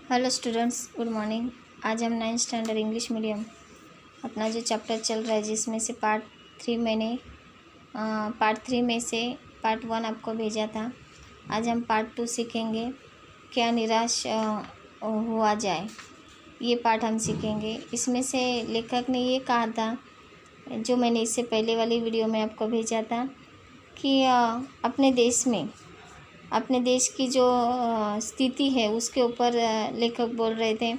Hello students, good morning. आज हम 9th standard English medium अपना जो चैप्टर चल रहा है, जिसमें से पार्ट 3 में से पार्ट 1 आपको भेजा था। आज हम पार्ट 2 सीखेंगे, क्या निराश हुआ जाए। ये पार्ट हम सीखेंगे। इसमें से लेखक ने ये कहा था, जो मैंने इससे पहले वाली वीडियो में आपको भेजा था, कि अपने देश की जो स्थिति है उसके ऊपर लेखक बोल रहे थे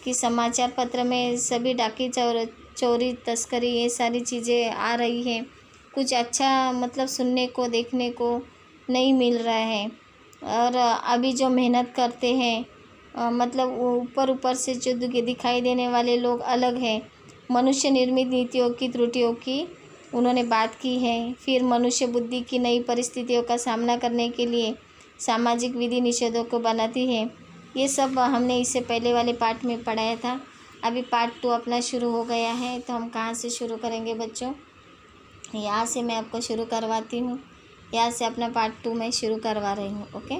कि समाचार पत्र में सभी डाकी चोरी तस्करी ये सारी चीज़ें आ रही है। कुछ अच्छा मतलब सुनने को देखने को नहीं मिल रहा है। और अभी जो मेहनत करते हैं मतलब ऊपर से जो दिखाई देने वाले लोग अलग हैं। मनुष्य निर्मित नीतियों की त्रुटियों की उन्होंने बात की है। फिर मनुष्य बुद्धि की नई परिस्थितियों का सामना करने के लिए सामाजिक विधि निषेधों को बनाती है। ये सब हमने इससे पहले वाले पार्ट में पढ़ाया था। अभी पार्ट 2 अपना शुरू हो गया है, तो हम कहाँ से शुरू करेंगे बच्चों? यहाँ से मैं आपको शुरू करवाती हूँ। यहाँ से अपना पार्ट 2 मैं शुरू करवा रही हूँ। ओके,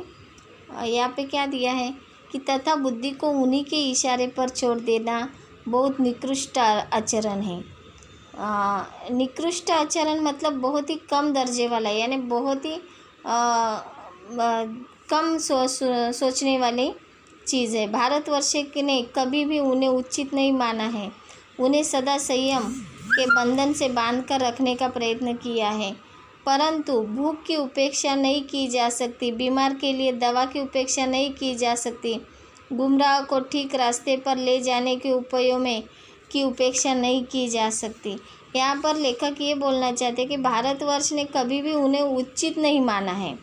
यहाँ पे क्या दिया है कि तथा बुद्धि को उन्हीं के इशारे पर छोड़ देना बहुत निकृष्ट आचरण है। निकृष्ट आचरण मतलब बहुत ही कम दर्जे वाला, यानी बहुत ही कम सोचने वाली चीज़ है। भारतवर्ष ने कभी भी उन्हें उचित नहीं माना है। उन्हें सदा संयम के बंधन से बांधकर रखने का प्रयत्न किया है, परंतु भूख की उपेक्षा नहीं की जा सकती, बीमार के लिए दवा की उपेक्षा नहीं की जा सकती, गुमराह को ठीक रास्ते पर ले जाने के उपायों में की उपेक्षा नहीं की जा सकती। यहाँ पर लेखक ये बोलना चाहते हैं कि भारतवर्ष ने कभी भी उन्हें उचित नहीं माना है।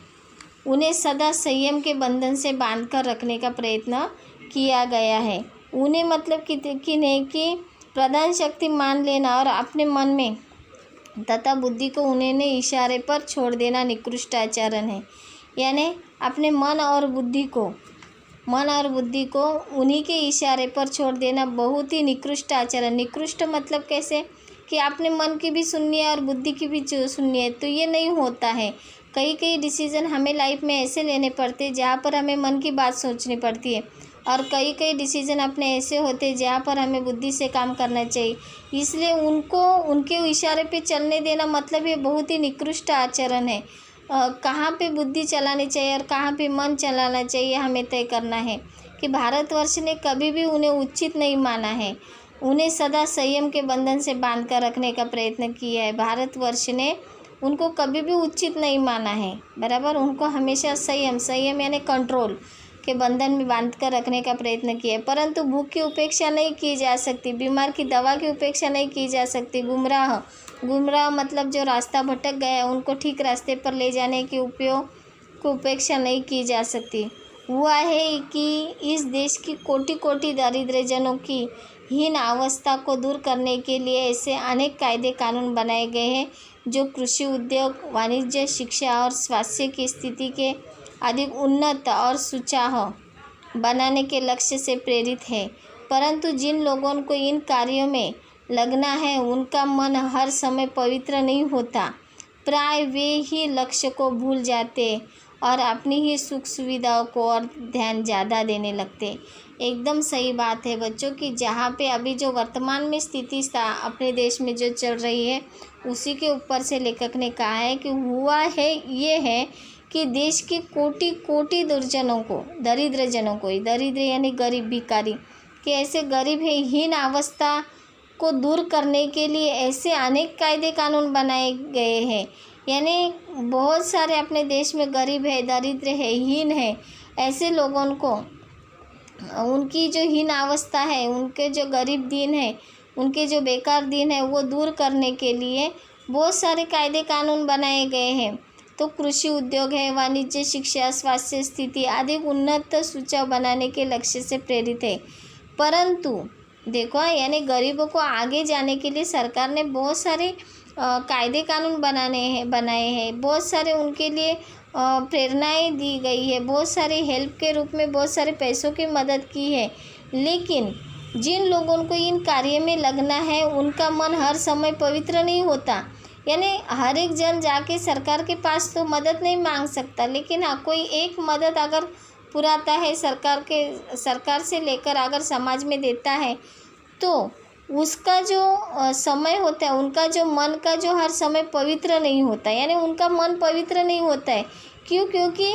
उन्हें सदा संयम के बंधन से बांधकर रखने का प्रयत्न किया गया है। उन्हें मतलब कि प्रधान शक्ति मान लेना और अपने मन में तथा बुद्धि को उन्हें इशारे पर छोड़ देना निकृष्ट आचरण है। यानी अपने मन और बुद्धि को उन्हीं के इशारे पर छोड़ देना बहुत ही निकृष्ट आचरण। निकृष्ट मतलब कैसे कि आपने मन की भी सुननी है और बुद्धि की भी सुननी है, तो ये नहीं होता है। कई डिसीज़न हमें लाइफ में ऐसे लेने पड़ते हैं जहाँ पर हमें मन की बात सोचनी पड़ती है, और कई डिसीज़न अपने ऐसे होते हैं जहाँ पर हमें बुद्धि से काम करना चाहिए। इसलिए उनको उनके इशारे पे चलने देना मतलब ये बहुत ही निकृष्ट आचरण है। कहाँ पे बुद्धि चलानी चाहिए और कहाँ पे मन चलाना चाहिए हमें तय करना है। कि भारतवर्ष ने कभी भी उन्हें उचित नहीं माना है। उन्हें सदा संयम के बंधन से बांध कर रखने का प्रयत्न किया है। भारतवर्ष ने उनको कभी भी उचित नहीं माना है, बराबर। उनको हमेशा संयम यानी कंट्रोल के बंधन में बांध कर रखने का प्रयत्न किया है, परंतु भूख की उपेक्षा नहीं की जा सकती, बीमार की दवा की उपेक्षा नहीं की जा सकती, गुमराह मतलब जो रास्ता भटक गया उनको ठीक रास्ते पर ले जाने के उपयोग को उपेक्षा नहीं की जा सकती। हुआ है कि इस देश की कोटि दरिद्रजनों की हीन अवस्था को दूर करने के लिए ऐसे अनेक कायदे कानून बनाए गए हैं जो कृषि, उद्योग, वाणिज्य, शिक्षा और स्वास्थ्य की स्थिति के अधिक उन्नत और सुचारू बनाने के लक्ष्य से प्रेरित है। परंतु जिन लोगों को इन कार्यों में लगना है उनका मन हर समय पवित्र नहीं होता। प्राय वे ही लक्ष्य को भूल जाते और अपनी ही सुख सुविधाओं को और ध्यान ज़्यादा देने लगते। एकदम सही बात है बच्चों कि जहाँ पे अभी जो वर्तमान में स्थिति अपने देश में जो चल रही है उसी के ऊपर से लेखक ने कहा है कि हुआ है ये है कि देश के कोटि दरिद्रजनों को, दरिद्र यानी गरीब, भिखारी, कि ऐसे गरीब है हीन अवस्था को दूर करने के लिए ऐसे अनेक कायदे कानून बनाए गए हैं। यानी बहुत सारे अपने देश में गरीब है, दरिद्र है, हीन है, ऐसे लोगों को उनकी जो हीन अवस्था है, उनके जो गरीब दिन है, उनके जो बेकार दिन है, वो दूर करने के लिए बहुत सारे कायदे कानून बनाए गए हैं। तो कृषि, उद्योग है, वाणिज्य, शिक्षा, स्वास्थ्य स्थिति आदि उन्नत सुचारू बनाने के लक्ष्य से प्रेरित है। परंतु देखो, यानी गरीबों को आगे जाने के लिए सरकार ने बहुत सारे कायदे कानून बनाए हैं, बहुत सारे उनके लिए प्रेरणाएं दी गई है, बहुत सारे हेल्प के रूप में बहुत सारे पैसों की मदद की है। लेकिन जिन लोगों को इन कार्य में लगना है उनका मन हर समय पवित्र नहीं होता। यानी हर एक जन जाके सरकार के पास तो मदद नहीं मांग सकता, लेकिन हाँ, कोई एक मदद अगर पुराता है, सरकार से लेकर अगर समाज में देता है तो उसका जो समय होता है, उनका जो मन का जो हर समय पवित्र नहीं होता, यानी उनका मन पवित्र नहीं होता है। क्यों? क्योंकि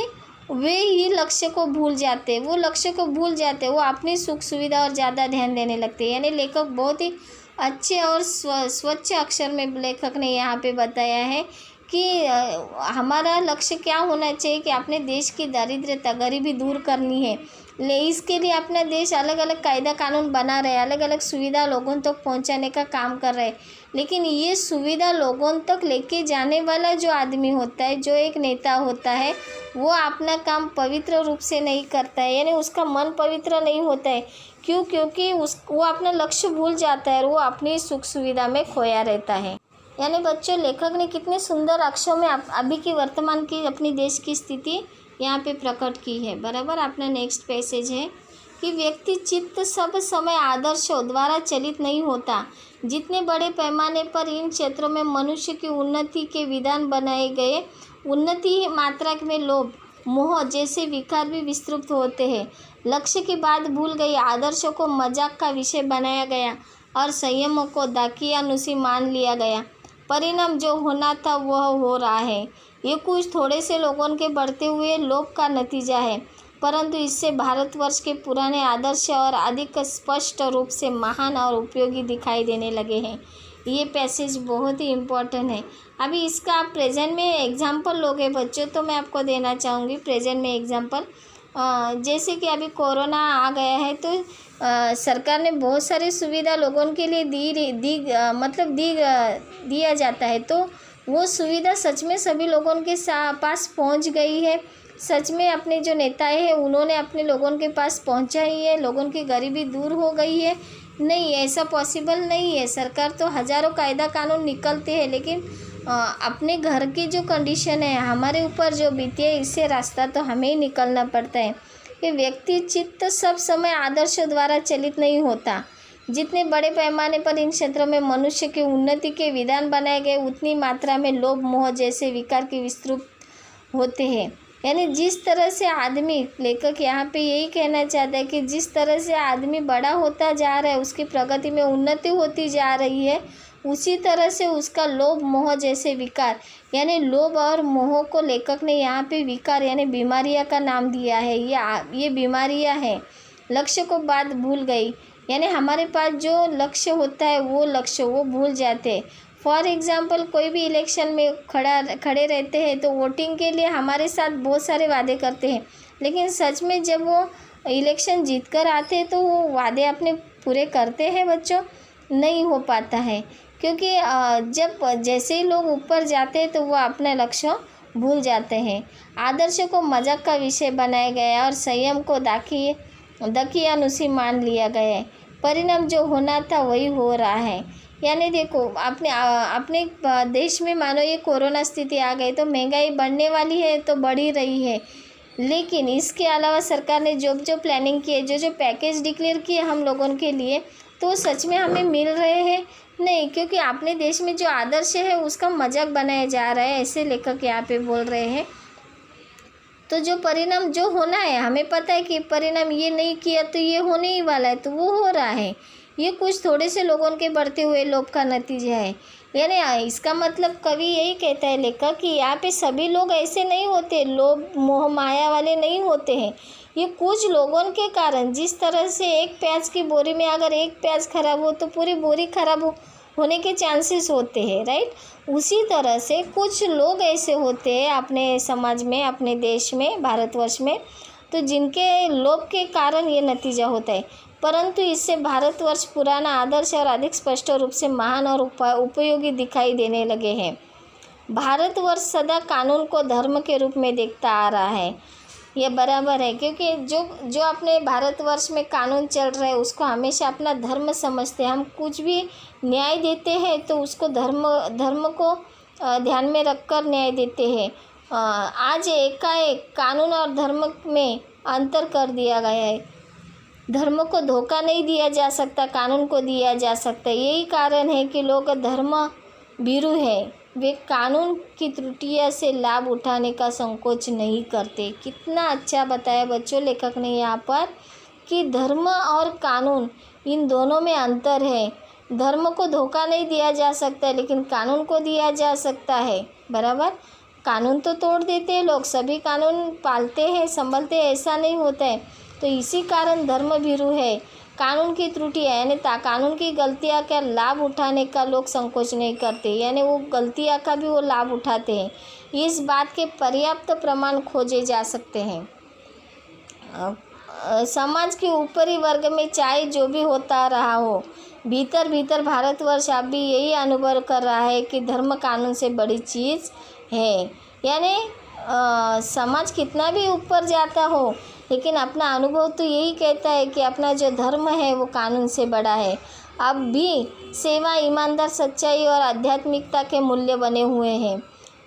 वे ही लक्ष्य को भूल जाते हैं, वो लक्ष्य को भूल जाते हैं, वो अपनी सुख सुविधा और ज़्यादा ध्यान देने लगते हैं। यानी लेखक बहुत ही अच्छे और स्वच्छ अक्षर में लेखक ने यहाँ पे बताया है कि हमारा लक्ष्य क्या होना चाहिए कि अपने देश की दारिद्र्यता, गरीबी दूर करनी है। इसके लिए अपना देश अलग अलग कायदा कानून बना रहे, अलग अलग सुविधा लोगों तक पहुंचाने का काम कर रहे हैं। लेकिन ये सुविधा लोगों तक लेके जाने वाला जो आदमी होता है, जो एक नेता होता है, वो अपना काम पवित्र रूप से नहीं करता है, यानी उसका मन पवित्र नहीं होता है। क्यों? क्योंकि वो अपना लक्ष्य भूल जाता है और वो अपनी सुख सुविधा में खोया रहता है। यानी बच्चों, लेखक ने कितने सुंदर अक्षरों में अभी की वर्तमान की अपनी देश की स्थिति यहाँ पे प्रकट की है। बराबर। अपना नेक्स्ट पैसेज है कि व्यक्ति चित्त सब समय आदर्शों द्वारा चलित नहीं होता। जितने बड़े पैमाने पर इन क्षेत्रों में मनुष्य की उन्नति के विधान बनाए गए, उन्नति मात्रा में लोभ मोह जैसे विकार भी विस्तृत होते हैं। लक्ष्य की बात भूल गई, आदर्शों को मजाक का विषय बनाया गया और संयमों को दाकियानुसी मान लिया गया। परिणाम जो होना था वह हो रहा है। ये कुछ थोड़े से लोगों के बढ़ते हुए लोभ का नतीजा है, परंतु इससे भारतवर्ष के पुराने आदर्श और अधिक स्पष्ट रूप से महान और उपयोगी दिखाई देने लगे हैं। ये पैसेज बहुत ही इम्पोर्टेंट है। अभी इसका आप प्रेजेंट में एग्जाम्पल लोगे बच्चों, तो मैं आपको देना चाहूँगी प्रेजेंट में एग्जाम्पल। जैसे कि अभी कोरोना आ गया है तो सरकार ने बहुत सारी सुविधा लोगों के लिए दिया जाता है, तो वो सुविधा सच में सभी लोगों के पास पहुंच गई है। सच में अपने जो नेताएं हैं उन्होंने अपने लोगों के पास पहुंचाई है, लोगों की गरीबी दूर हो गई है? नहीं, ऐसा पॉसिबल नहीं है। सरकार तो हज़ारों कायदा कानून निकलते हैं, लेकिन अपने घर की जो कंडीशन है, हमारे ऊपर जो बीती है, इससे रास्ता तो हमें ही निकलना पड़ता है। कि व्यक्ति चित्त सब समय आदर्शों द्वारा चलित नहीं होता। जितने बड़े पैमाने पर इन क्षेत्रों में मनुष्य की उन्नति के विधान बनाए गए, उतनी मात्रा में लोभ मोह जैसे विकार की विस्तृत होते हैं। यानी जिस तरह से आदमी, लेखक यहाँ पे यही कहना चाहता है कि जिस तरह से आदमी बड़ा होता जा रहा है, उसकी प्रगति में उन्नति होती जा रही है, उसी तरह से उसका लोभ मोह जैसे विकार, यानी लोभ और मोह को लेखक ने यहाँ पे विकार यानी बीमारियाँ का नाम दिया है। ये बीमारियाँ हैं। लक्ष्य को बात भूल गई, यानी हमारे पास जो लक्ष्य होता है वो लक्ष्य वो भूल जाते हैं। फॉर एग्ज़ाम्पल, कोई भी इलेक्शन में खड़े रहते हैं तो वोटिंग के लिए हमारे साथ बहुत सारे वादे करते हैं, लेकिन सच में जब वो इलेक्शन जीत कर आते हैं तो वो वादे अपने पूरे करते हैं बच्चों? नहीं हो पाता है, क्योंकि जब जैसे ही लोग ऊपर जाते हैं तो वो अपना लक्ष्य भूल जाते हैं। आदर्शों को मजाक का विषय बनाया गया और संयम को दाकियानुसी मान लिया गया है। परिणाम जो होना था वही हो रहा है। यानी देखो, अपने देश में मानो ये कोरोना स्थिति आ गई तो महंगाई बढ़ने वाली है, तो बढ़ ही रही है। लेकिन इसके अलावा सरकार ने जो प्लानिंग की है, जो पैकेज डिक्लेयर किए हम लोगों के लिए, तो सच में हमें मिल रहे हैं? नहीं, क्योंकि अपने देश में जो आदर्श है उसका मजाक बनाया जा रहा है, ऐसे लेखक यहाँ पे बोल रहे हैं। तो जो परिणाम जो होना है, हमें पता है कि परिणाम ये नहीं किया तो ये होने ही वाला है, तो वो हो रहा है। ये कुछ थोड़े से लोगों के बढ़ते हुए लोभ का नतीजा है। यानी इसका मतलब कवि यही कहता है लेखक कि यहाँ पे सभी लोग ऐसे नहीं होते, लोभ मोह माया वाले नहीं होते हैं। ये कुछ लोगों के कारण, जिस तरह से एक प्याज की बोरी में अगर एक प्याज खराब हो तो पूरी बोरी खराब होने के चांसेस होते हैं, राइट? उसी तरह से कुछ लोग ऐसे होते हैं अपने समाज में, अपने देश में, भारतवर्ष में, तो जिनके लोभ के कारण ये नतीजा होता है। परंतु इससे भारतवर्ष पुराना आदर्श और अधिक स्पष्ट रूप से महान और उपयोगी दिखाई देने लगे हैं। भारतवर्ष सदा कानून को धर्म के रूप में देखता आ रहा है। ये बराबर है, क्योंकि जो अपने भारतवर्ष में कानून चल रहा है उसको हमेशा अपना धर्म समझते हैं। हम कुछ भी न्याय देते हैं तो उसको धर्म को ध्यान में रखकर न्याय देते हैं। आज एकाएक कानून और धर्म में अंतर कर दिया गया है। धर्म को धोखा नहीं दिया जा सकता, कानून को दिया जा सकता है। यही कारण है कि लोग धर्म भीरू है, वे कानून की त्रुटियों से लाभ उठाने का संकोच नहीं करते। कितना अच्छा बताया बच्चों लेखक ने यहाँ पर कि धर्म और कानून इन दोनों में अंतर है। धर्म को धोखा नहीं दिया जा सकता है, लेकिन कानून को दिया जा सकता है। बराबर, कानून तो तोड़ देते हैं लोग, सभी कानून पालते हैं संभलते हैं ऐसा नहीं होता है। तो इसी कारण धर्म भीरु है। कानून की त्रुटियाँ यानी कानून की गलतियाँ का लाभ उठाने का लोग संकोच नहीं करते, यानी वो गलतियाँ का भी वो लाभ उठाते हैं। इस बात के पर्याप्त प्रमाण खोजे जा सकते हैं। समाज के ऊपरी वर्ग में चाहे जो भी होता रहा हो, भीतर भीतर भारतवर्ष अब भी यही अनुभव कर रहा है कि धर्म कानून से बड़ी चीज़ है। यानी समाज कितना भी ऊपर जाता हो, लेकिन अपना अनुभव तो यही कहता है कि अपना जो धर्म है वो कानून से बड़ा है। अब भी सेवा, ईमानदार, सच्चाई और आध्यात्मिकता के मूल्य बने हुए हैं।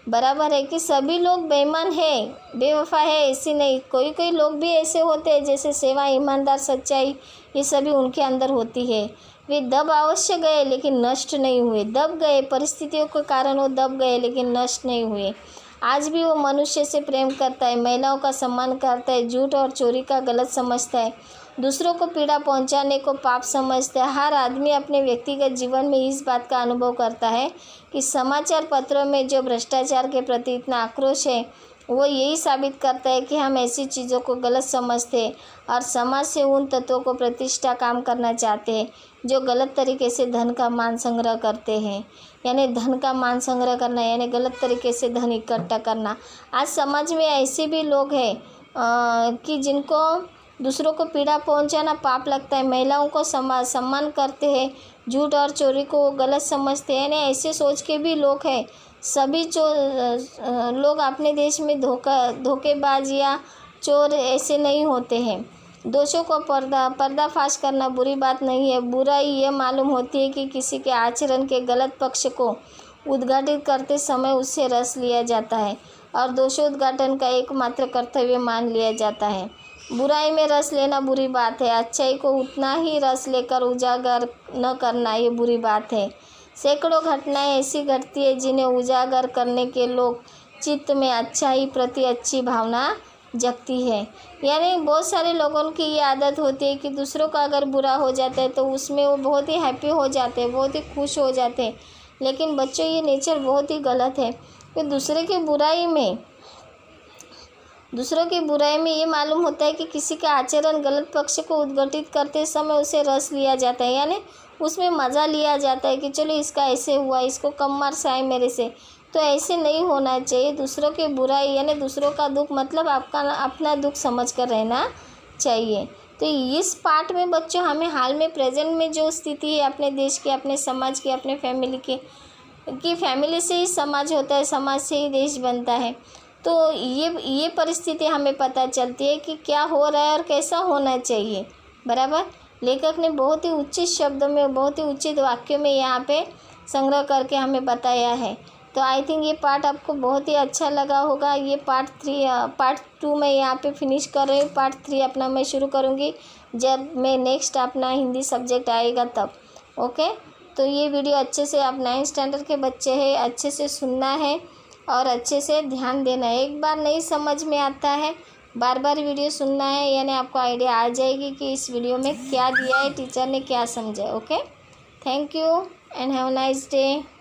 बराबर है कि सभी लोग बेईमान है, बेवफा है ऐसी नहीं। कोई कोई लोग भी ऐसे होते हैं जैसे सेवा, ईमानदार, सच्चाई ये सभी उनके अंदर होती है। वे दब अवश्य गए लेकिन नष्ट नहीं हुए। दब गए, परिस्थितियों के कारण वो दब गए लेकिन नष्ट नहीं हुए। आज भी वो मनुष्य से प्रेम करता है, महिलाओं का सम्मान करता है, झूठ और चोरी का गलत समझता है, दूसरों को पीड़ा पहुंचाने को पाप समझता है। हर आदमी अपने व्यक्तिगत जीवन में इस बात का अनुभव करता है कि समाचार पत्रों में जो भ्रष्टाचार के प्रति इतना आक्रोश है वो यही साबित करता है कि हम ऐसी चीज़ों को गलत समझते हैं और समाज से उन तत्वों को प्रतिष्ठा काम करना चाहते हैं जो गलत तरीके से धन का मान संग्रह करते हैं। यानी धन का मान संग्रह करना यानी गलत तरीके से धन इकट्ठा करना। आज समाज में ऐसे भी लोग हैं कि जिनको दूसरों को पीड़ा पहुंचाना पाप लगता है, महिलाओं को सम्मान करते हैं, झूठ और चोरी को गलत समझते हैं। यानी ऐसे सोच के भी लोग हैं। सभी लोग अपने देश में धोखेबाज या चोर ऐसे नहीं होते हैं। दोषों को पर्दाफाश करना बुरी बात नहीं है। बुराई ये मालूम होती है कि किसी के आचरण के गलत पक्ष को उद्घाटित करते समय उससे रस लिया जाता है और दोषोद्घाटन का एकमात्र कर्तव्य मान लिया जाता है। बुराई में रस लेना बुरी बात है, अच्छाई को उतना ही रस लेकर उजागर न करना ये बुरी बात है। सैकड़ों घटनाएं ऐसी घटती है जिन्हें उजागर करने के लोग चित्त में अच्छाई प्रति अच्छी भावना जगती है। यानी बहुत सारे लोगों की ये आदत होती है कि दूसरों का अगर बुरा हो जाता है तो उसमें वो बहुत ही हैप्पी हो जाते हैं, बहुत ही खुश हो जाते हैं। लेकिन बच्चों ये नेचर बहुत ही गलत है कि दूसरों की बुराई में ये मालूम होता है कि किसी का आचरण गलत पक्ष को उद्घाटित करते समय उसे रस लिया जाता है, यानी उसमें मज़ा लिया जाता है कि चलो इसका ऐसे हुआ, इसको कम मार्क्स आए मेरे से। तो ऐसे नहीं होना चाहिए। दूसरों की बुराई यानी दूसरों का दुख मतलब आपका अपना दुख समझ कर रहना चाहिए। तो इस पार्ट में बच्चों हमें हाल में प्रेजेंट में जो स्थिति है अपने देश की, अपने समाज की, अपने फैमिली की फैमिली से ही समाज होता है, समाज से ही देश बनता है। तो ये परिस्थिति हमें पता चलती है कि क्या हो रहा है और कैसा होना चाहिए। बराबर, लेखक ने बहुत ही उचित शब्दों में, बहुत ही उचित वाक्यों में यहाँ पे संग्रह करके हमें बताया है। तो आई थिंक ये पार्ट आपको बहुत ही अच्छा लगा होगा। ये पार्ट 2 मैं यहाँ पे फिनिश कर रही हूँ। पार्ट 3 अपना मैं शुरू करूँगी जब मैं नेक्स्ट अपना हिंदी सब्जेक्ट आएगा तब। ओके, तो ये वीडियो अच्छे से आप 9th स्टैंडर्ड के बच्चे हैं, अच्छे से सुनना है और अच्छे से ध्यान देना है। एक बार नहीं समझ में आता है, बार बार वीडियो सुनना है, यानी आपको आइडिया आ जाएगी कि इस वीडियो में क्या दिया है, टीचर ने क्या समझा। Okay, thank you and have a nice day.